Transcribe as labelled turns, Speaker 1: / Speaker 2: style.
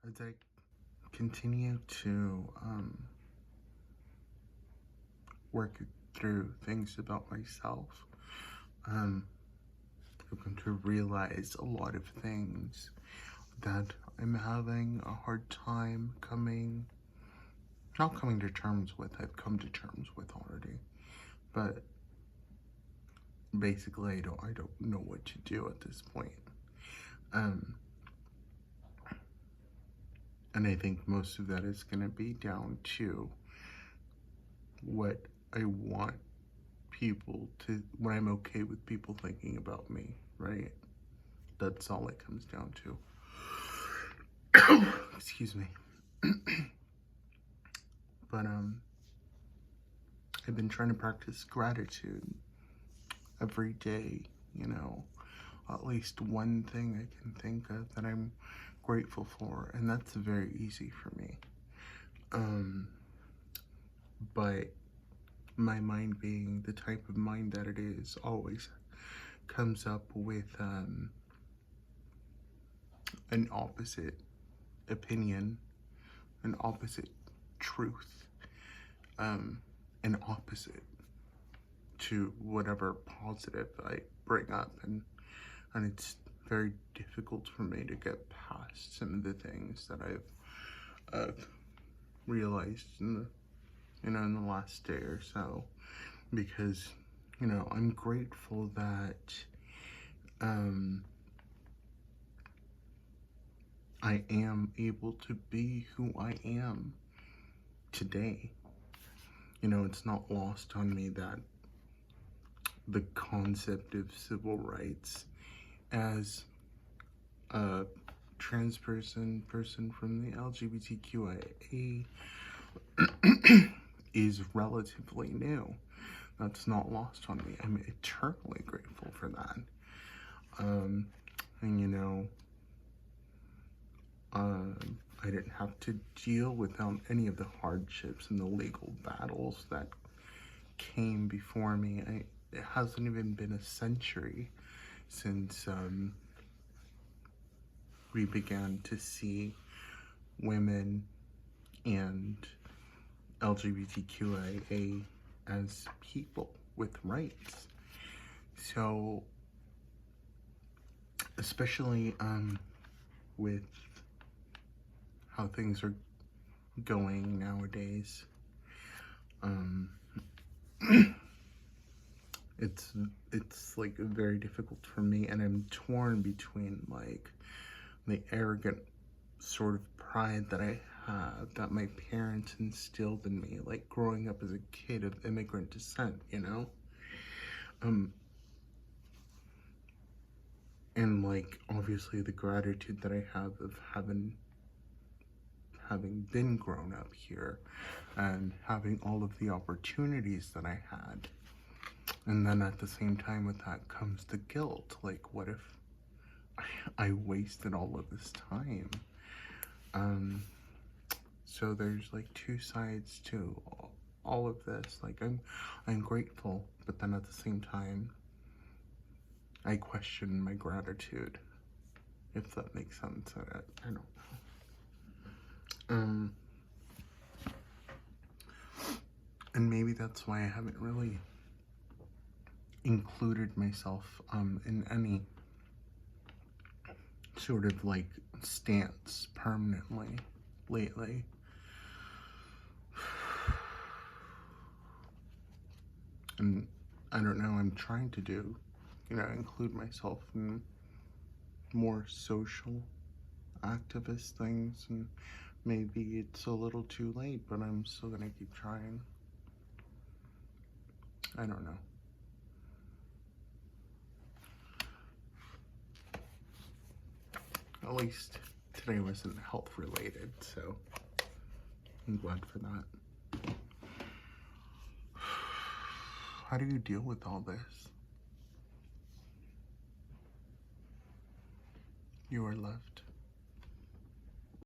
Speaker 1: as I continue to work through things about myself, um, I've come to realize a lot of things that I'm having a hard time not coming to terms with. I've come to terms with already, but basically, I don't know what to do at this point. Um, and I think most of that is going to be down to what I want what I'm okay with people thinking about me, right? That's all it comes down to. Excuse me. But I've been trying to practice gratitude every day, you know, at least one thing I can think of that I'm grateful for, and that's very easy for me. But my mind being the type of mind that it is always comes up with an opposite opinion, an opposite truth, an opposite to whatever positive I bring up, and it's very difficult for me to get past some of the things that I've realized in the last day or so, because I'm grateful that I am able to be who I am today. It's not lost on me that the concept of civil rights as a trans person from the LGBTQIA is relatively new. That's not lost on me. I'm eternally grateful for that. And I didn't have to deal with any of the hardships and the legal battles that came before me. It hasn't even been a century since we began to see women and LGBTQIA as people with rights. So, especially with how things are going nowadays, it's like very difficult for me, and I'm torn between like the arrogant sort of pride that I have that my parents instilled in me, like growing up as a kid of immigrant descent, and like obviously the gratitude that I have of having been grown up here and having all of the opportunities that I had. And then at the same time with that comes the guilt. Like, what if I wasted all of this time? So there's like two sides to all of this. Like, I'm grateful, but then at the same time, I question my gratitude, if that makes sense. I don't know. And maybe that's why I haven't really included myself in any sort of like stance permanently lately. And I don't know, I'm trying to include myself in more social activist things, and maybe it's a little too late, but I'm still gonna keep trying. I don't know. At least today wasn't health related, so I'm glad for that. How do you deal with all this? You are loved.